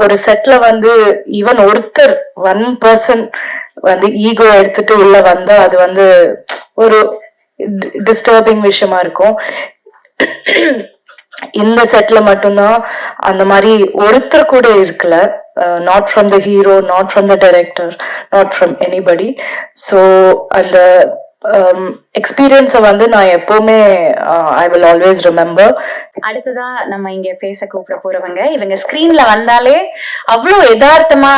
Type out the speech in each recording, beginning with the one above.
ஒரு செட்ல வந்து ஈவன் ஒருத்தர் ஒன் பர்சன் வந்து ஈகோ எடுத்துட்டு உள்ள வந்தா அது வந்து ஒரு டிஸ்டர்பிங் விஷயமா இருக்கும். இந்த செட்ல மட்டும்தான் அந்த மாதிரி ஒருத்தர் கூட இருக்கல. Not from the hero, not from the director, not from anybody. So அந்த எக்ஸ்பீரியன்ஸை வந்து நான் எப்பவுமே ஐ வில் ஆல்வேஸ் ரிமெம்பர். அடுத்ததான் நம்ம இங்க பேச கூப்பிட போறவங்க, இவங்க ஸ்கிரீன்ல வந்தாலே அவ்வளவு யதார்த்தமா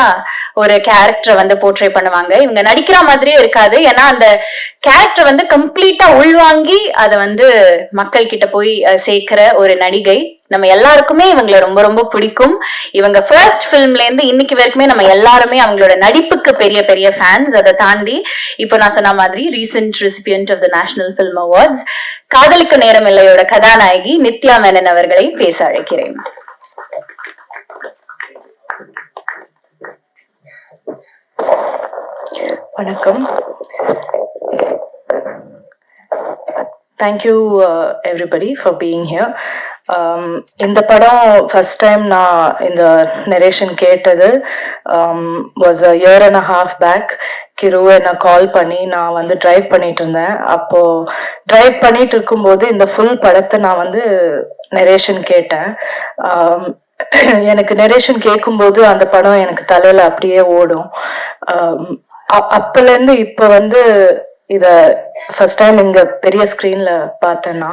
ஒரு கேரக்டரை வந்து போர்ட்ரே பண்ணுவாங்க. இவங்க நடிக்கிற மாதிரியே இருக்காது, ஏன்னா அந்த கேரக்டர் வந்து கம்ப்ளீட்டா உள்வாங்கி அதை வந்து மக்கள் கிட்ட போய் சேர்க்கிற ஒரு நடிகை. நம்ம எல்லாருக்குமே இவங்களை ரொம்ப ரொம்ப பிடிக்கும். இவங்க ஃபர்ஸ்ட் ஃபிலிம்ல இருந்து இன்னைக்கு வரைக்குமே நம்ம எல்லாருமே அவங்களோட நடிப்புக்கு பெரிய பெரிய ஃபேன்ஸ். அதை தாண்டி இப்போ நான் சொன்ன மாதிரி recent recipient of the national film awards காதலுக்கு நேரம் இல்லையோட கதாநாயகி நித்யா மேனன் அவர்களை பேச அழைக்கிறேன். வணக்கம். Thank you everybody for being here. இந்த படம் ஃபர்ஸ்ட் டைம் நான் இந்த நரேஷன் கேட்டது was a year and a half back. Kiru என்னை கால் பண்ணி நான் வந்து டிரைவ் பண்ணிட்டு இருந்தேன். அப்போ டிரைவ் பண்ணிட்டு இருக்கும்போது இந்த ஃபுல் படத்தை நான் வந்து நரேஷன் கேட்டேன். எனக்கு நரேஷன் கேட்கும்போது அந்த படம் எனக்கு தலையில அப்படியே ஓடும். அப்பல இருந்து இப்ப வந்து இத ஃபர்ஸ்ட் டைம் இங்க பெரிய ஸ்கிரீன்ல பார்த்தேன்னா,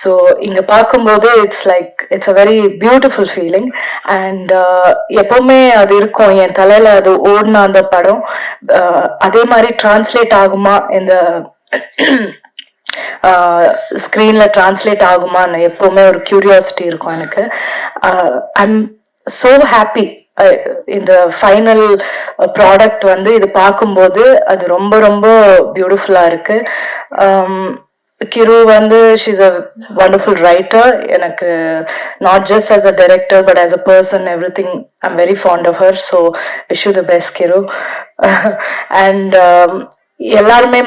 ஸோ இங்க பார்க்கும்போது it's a very beautiful feeling. And எப்பவுமே அது இருக்கும் என் தலையில, அது ஓடின அந்த படம் அதே மாதிரி டிரான்ஸ்லேட் ஆகுமா இந்த ஸ்கிரீன்ல டிரான்ஸ்லேட் ஆகுமான்னு எப்பவுமே ஒரு கியூரியாசிட்டி இருக்கும் எனக்கு. I'm so happy. இந்த ஃபைனல் ப்ராடக்ட் வந்து இது பார்க்கும்போது அது ரொம்ப ரொம்ப பியூட்டிஃபுல்லா இருக்கு. கிரு வந்து ஷீஸ் அ வண்டர்ஃபுல் ரைட்டர். எனக்கு not just as a director but as a person everything I'm very fond of her. So wish you the best Kiru. And எல்லாருமே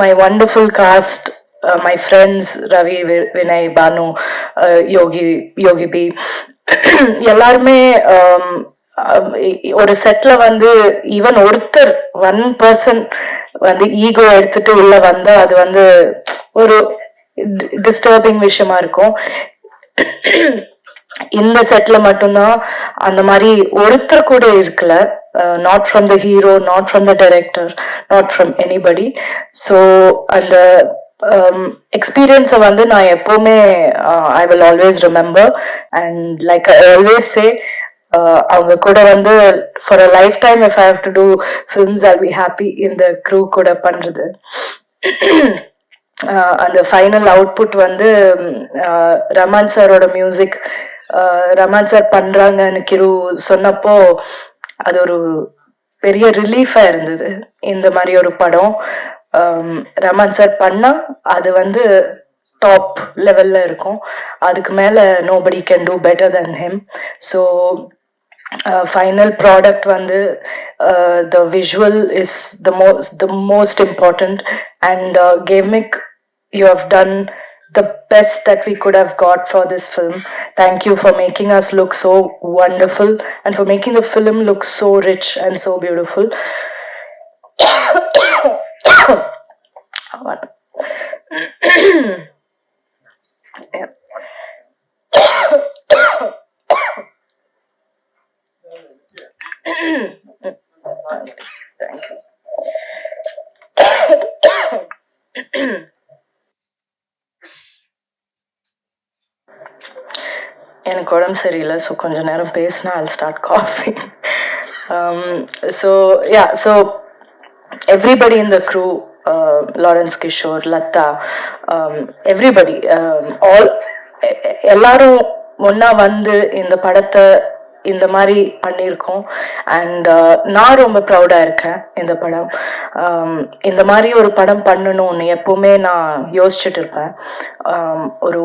my wonderful cast, my friends Ravi, Vinay, Banu, Yogi B, எல்லாருமே ஒரு செட்ல வந்து even ஒருத்தர் one person வந்து ego எடுத்துட்டு உள்ள வந்தா அது வந்து ஒரு டிஸ்டர்பிங் விஷயமா இருக்கும். இந்த செட்ல மட்டும்தான் அந்த மாதிரி ஒருத்தர் கூட இருக்கல. Not from the hero, not from the director, not from anybody. So அந்த எக்ஸ்பீரியன்ஸை வந்து நான் எப்பவுமே I will always remember. And like I always say, அவங்க கூட வந்து for a lifetime if I have to do films I'll be happy இந்த crew கூட பண்றது. அந்த ஃபைனல் அவுட்புட் வந்து ரமான் சாரோட மியூசிக், ரமான் சார் பண்றாங்கன்னு கிரு சொன்னப்போ அது ஒரு பெரிய ரிலீஃபா இருந்தது. இந்த மாதிரி ஒரு படம் ரமான் சார் பண்ணா அது வந்து டாப் லெவல்ல இருக்கும். அதுக்கு மேல nobody can do better than him. So final product வந்து the visual is the most important. And கேமிக், you have done the best that we could have got for this film. Thank you for making us look so wonderful and for making the film look so rich and so beautiful. Thank you. எனக்கு உடம்பு சரியில்லை, so கொஞ்ச நேரம் பேசினா I'll start coughing. So everybody in the crew, Lawrence Kishore, Lata, everybody, all எல்லாரும் ஒன்னா வந்து இந்த படத்தை இந்த மாதிரி பண்ணியிருக்கோம். அண்ட் நான் ரொம்ப ப்ரௌடா இருக்கேன். இந்த படம் இந்த மாதிரி ஒரு படம் பண்ணணும்னு எப்பவுமே நான் யோசிச்சுட்டு இருப்பேன். ஒரு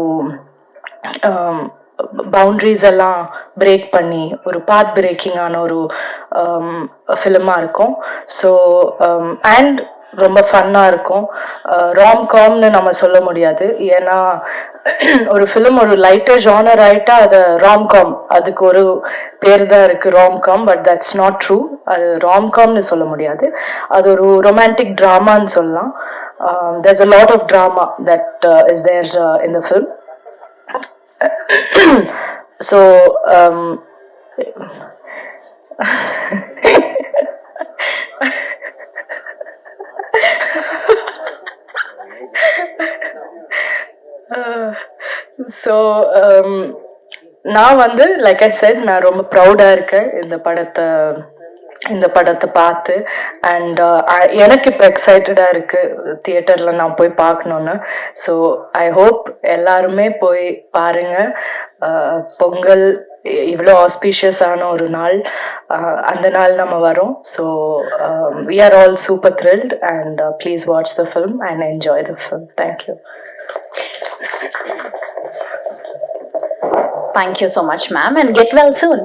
பவுண்டரிஸ் எல்லாம் பிரேக் பண்ணி ஒரு பாத் பிரேக்கிங்கான ஒரு ஃபிலிமா இருக்கும். ஸோ அண்ட் ரொம்ப ஃபன்னாக இருக்கும். ராம்காம்னு நம்ம சொல்ல முடியாது, ஏன்னா ஒரு ஃபிலிம் ஒரு லைட்டர் ஜானர் ஆயிட்டா அது ராம்காம், அதுக்கு ஒரு பேர் தான் இருக்கு romcom, but that's not true. அது ராம்காம்னு சொல்ல முடியாது, அது ஒரு ரொமான்டிக் ட்ராமான்னு சொல்லலாம். there's a lot of drama that is there in the film. So so நான் வந்து லைக் ஐ செட், நான் ரொம்ப ப்ரௌடாக இருக்கேன் இந்த படத்தை பார்த்து. அண்ட் எனக்கு இப்போ எக்ஸைட்டடாக இருக்குது தியேட்டரில் நான் போய் பார்க்கணுன்னு. ஸோ ஐ ஹோப் எல்லாருமே போய் பாருங்க. பொங்கல் இவ்வளோ ஆஸ்பீஷியஸான ஒரு நாள், அந்த நாள் நம்ம வரோம். So we are all super thrilled, and please watch the film and enjoy the film. Thank you. Thank you so much, ma'am, and get well soon.